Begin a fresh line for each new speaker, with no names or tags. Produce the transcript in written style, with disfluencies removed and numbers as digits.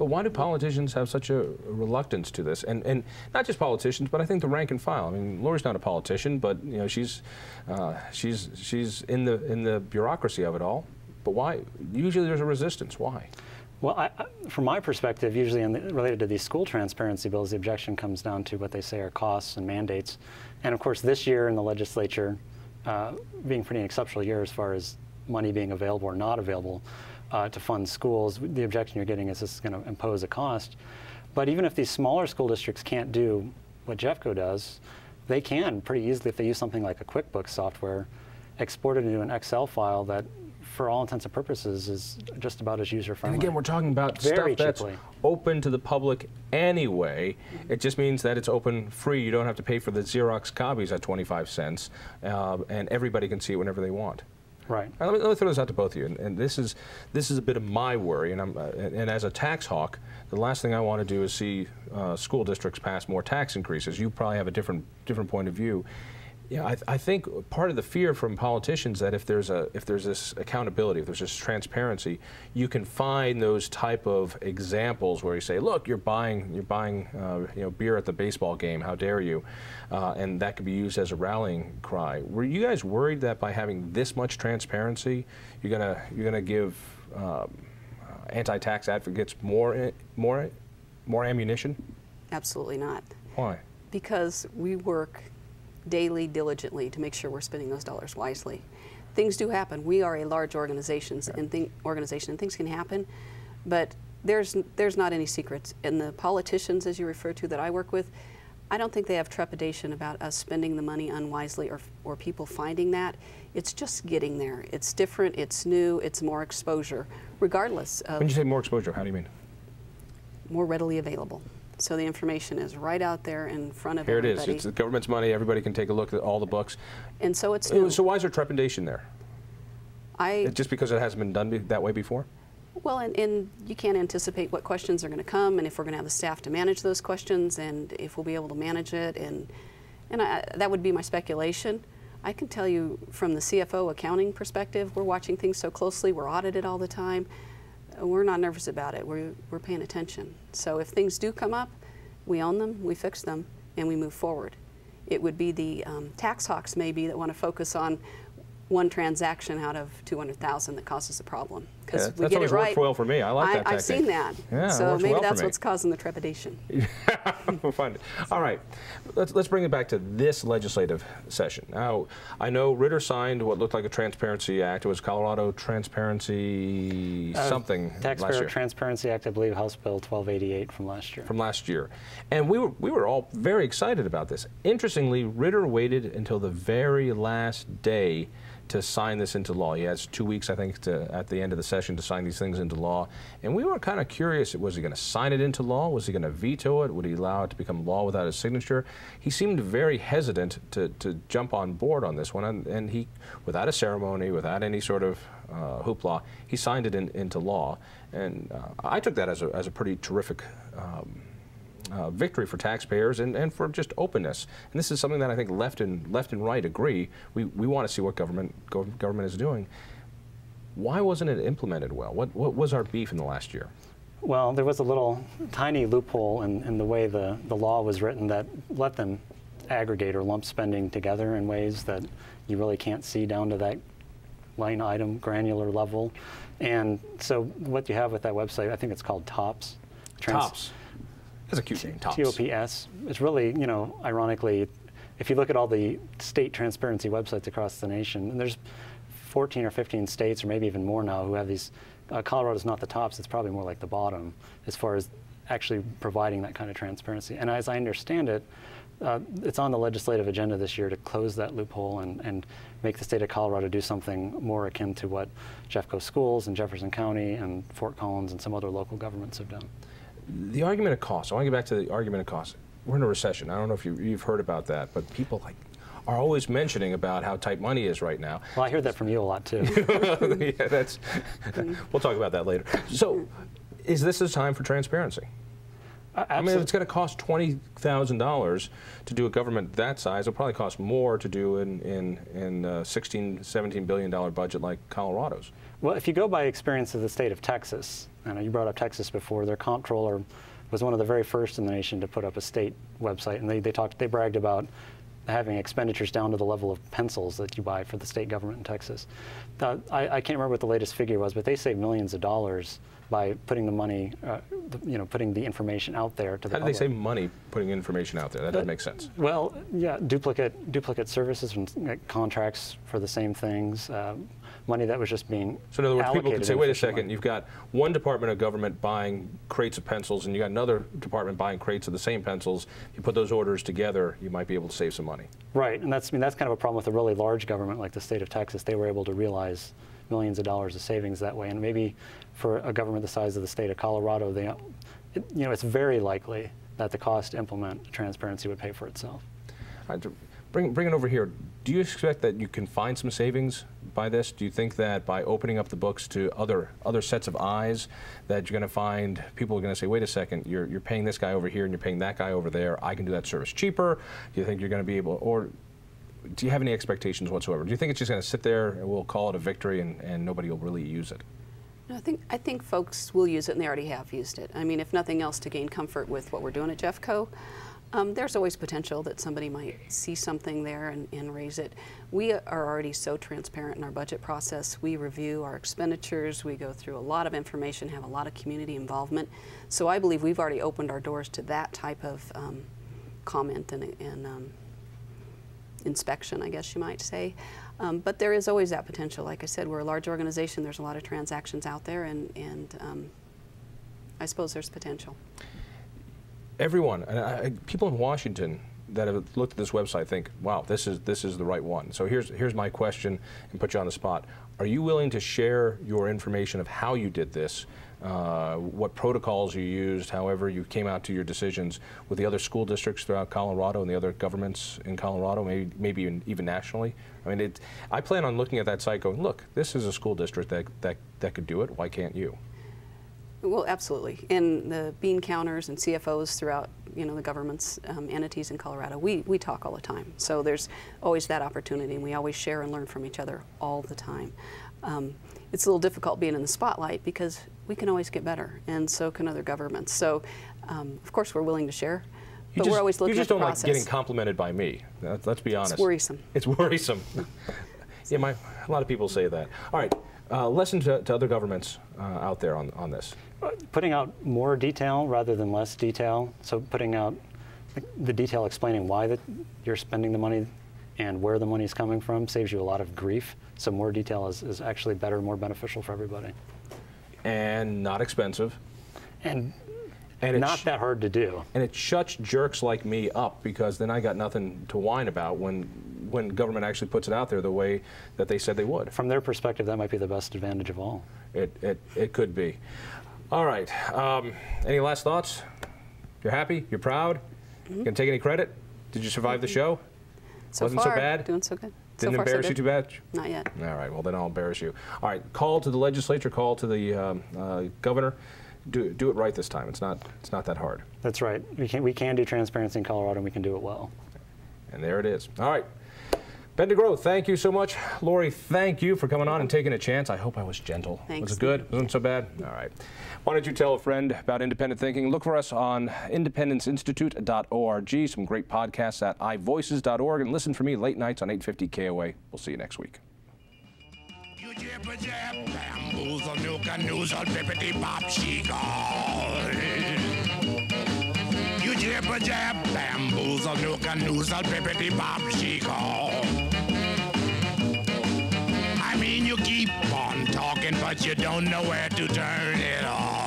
But why do politicians have such a reluctance to this? And not just politicians, but I think the rank and file. I mean, Lorie's not a politician, but you know, she's in the bureaucracy of it all. But why? Usually there's a resistance. Why?
Well, from my perspective, usually related to these school transparency bills, the objection comes down to what they say are costs and mandates. And of course, this year in the legislature, being pretty an exceptional year as far as money being available or not available to fund schools, the objection you're getting is this is going to impose a cost. But even if these smaller school districts can't do what Jeffco does, they can pretty easily, if they use something like a QuickBooks software, export it into an Excel file that, for all intents and purposes, is just about as user-friendly.
And again, we're talking about stuff that's open to the public anyway. It just means that it's open free. You don't have to pay for the Xerox copies at 25 cents, and everybody can see it whenever they want.
Right.
Now, let me throw this out to both of you, and this is a bit of my worry. And as a tax hawk, the last thing I want to do is see school districts pass more tax increases. You probably have a different point of view. Yeah, I think part of the fear from politicians that if there's this accountability, if there's this transparency, you can find those type of examples where you say, look, you're buying you know, beer at the baseball game, how dare you, and that could be used as a rallying cry. Were you guys worried that by having this much transparency, you're gonna give anti-tax advocates more ammunition?
Absolutely not.
Why?
Because we work daily, diligently to make sure we're spending those dollars wisely. Things do happen. We are a large organization, and things can happen, but there's not any secrets. And the politicians, as you refer to, that I work with, I don't think they have trepidation about us spending the money unwisely or people finding that. It's just getting there. It's different, it's new, it's more exposure, regardless of...
When you say more exposure, how do you mean?
More readily available. So the information is right out there in front of everybody.
Here it is. It's the government's money. Everybody can take a look at all the books.
And so it's new.
So why is there trepidation there? Just because it hasn't been done that way before?
Well, and you can't anticipate what questions are going to come, and if we're going to have the staff to manage those questions, and if we'll be able to manage it, and that would be my speculation. I can tell you from the CFO accounting perspective, we're watching things so closely. We're audited all the time. We're not nervous about it. We're paying attention. So if things do come up, we own them, we fix them, and we move forward. It would be the tax hawks maybe that want to focus on one transaction out of 200,000 that causes a problem. Because we get it right.
Worked well for me. I like that tactic.
I've seen that.
Yeah,
so maybe
well
that's what's causing the trepidation.
We'll find it. All right, let's bring it back to this legislative session. Now, I know Ritter signed what looked like a Transparency Act. It was Colorado Transparency something
Taxpayer Transparency Act, I believe, House Bill 1288 from last year.
From last year. And we were all very excited about this. Interestingly, Ritter waited until the very last day to sign this into law. He has 2 weeks, I think, at the end of the session to sign these things into law. And we were kind of curious, was he going to sign it into law? Was he going to veto it? Would he allow it to become law without his signature? He seemed very hesitant to jump on board on this one. And he, without a ceremony, without any sort of hoopla, he signed it into law. And I took that as a pretty terrific victory for taxpayers and for just openness. And this is something that I think left and right agree. We want to see what government is doing. Why wasn't it implemented well? What was our beef in the last year?
Well, there was a little tiny loophole in the way the law was written that let them aggregate or lump spending together in ways that you really can't see down to that line item granular level. And so what you have with that website, I think it's called TOPS.
TOPS. That's a cute name, TOPS.
TOPS. It's really, you know, ironically, if you look at all the state transparency websites across the nation, and there's 14 or 15 states, or maybe even more now, who have these. Colorado's not the tops, it's probably more like the bottom, as far as actually providing that kind of transparency. And as I understand it, it's on the legislative agenda this year to close that loophole and make the state of Colorado do something more akin to what Jeffco Schools and Jefferson County and Fort Collins and some other local governments have done.
The argument of cost. I want to get back to the argument of cost. We're in a recession. I don't know if you've heard about that, but people are always mentioning about how tight money is right now.
Well, I hear that from you a lot too.
Yeah, we'll talk about that later. So, is this a time for transparency? I mean, if it's going to cost $20,000 to do a government that size, it'll probably cost more to do in $16, $17 billion budget like Colorado's.
Well, if you go by experience of the state of Texas, I know you brought up Texas before. Their comptroller was one of the very first in the nation to put up a state website, and they bragged about having expenditures down to the level of pencils that you buy for the state government in Texas. I can't remember what the latest figure was, but they saved millions of dollars by putting the money, putting the information out there to the public.
How do they save money putting information out there? That doesn't make sense.
Well, yeah, duplicate services and contracts for the same things, money that was just being
So in other words, people could say, wait a second,
efficiently.
you've got one department of government buying crates of pencils, and you got another department buying crates of the same pencils. If you put those orders together, you might be able to save some money.
Right, and that's kind of a problem with a really large government like the state of Texas. They were able to realize millions of dollars of savings that way, and maybe for a government the size of the state of Colorado, it's very likely that the cost to implement transparency would pay for itself.
Bring it over here. Do you expect that you can find some savings by this? Do you think that by opening up the books to other sets of eyes, that you're going to find people are going to say, wait a second, you're paying this guy over here and you're paying that guy over there. I can do that service cheaper. Do you think you're going to be able, or do you have any expectations whatsoever? Do you think it's just going to sit there and we'll call it a victory and nobody will really use it?
No, I think folks will use it, and they already have used it. I mean, if nothing else, to gain comfort with what we're doing at Jeffco. There's always potential that somebody might see something there and raise it. We are already so transparent in our budget process. We review our expenditures. We go through a lot of information, have a lot of community involvement. So I believe we've already opened our doors to that type of comment and inspection, I guess you might say. But there is always that potential. Like I said, we're a large organization. There's a lot of transactions out there, and I suppose there's potential.
Everyone, people in Washington that have looked at this website think, wow, this is the right one. So here's my question, and put you on the spot. Are you willing to share your information of how you did this, what protocols you used, however you came out to your decisions with the other school districts throughout Colorado and the other governments in Colorado, maybe even nationally? I mean, I plan on looking at that site going, look, this is a school district that could do it. Why can't you?
Well, absolutely. And the bean counters and CFOs throughout, the government's entities in Colorado, we talk all the time. So there's always that opportunity, and we always share and learn from each other all the time. It's a little difficult being in the spotlight because we can always get better, and so can other governments. So, of course, we're willing to share, but we're always looking at the process.
You just don't like getting complimented by me. Let's be honest.
It's worrisome.
It's worrisome. Yeah, a lot of people say that. All right. Lesson to other governments out there on this.
Putting out more detail rather than less detail. So putting out the detail explaining why that you're spending the money and where the money is coming from saves you a lot of grief. So more detail is actually better, more beneficial for everybody.
And not expensive.
And not that hard to do.
And it shuts jerks like me up, because then I got nothing to whine about when government actually puts it out there the way that they said they would.
From their perspective, that might be the best advantage of all.
It could be. All right. Any last thoughts? You're happy? You're proud? Mm-hmm. You can take any credit? Did you survive the show? Wasn't so bad?
Doing so good.
Didn't embarrass you too bad?
Not yet.
All right. Well, then I'll embarrass you. All right. Call to the legislature. Call to the governor. Do it right this time. It's not that hard.
That's right. We can do transparency in Colorado, and we can do it well.
And there it is. All right. Ben DeGrow, thank you so much. Lorie, thank you for coming on and taking a chance. I hope I was gentle.
Thanks.
Was it good? Wasn't so bad? All right. Why don't you tell a friend about independent thinking? Look for us on independenceinstitute.org. Some great podcasts at ivoices.org. And listen for me late nights on 850 KOA. We'll see you next week. You bamboozle, nuka, noozle, bippity, bop, You jibber jab, bamboozle, nuka, noozle, bippity, bop, I mean, you keep on talking, but you don't know where to turn it off.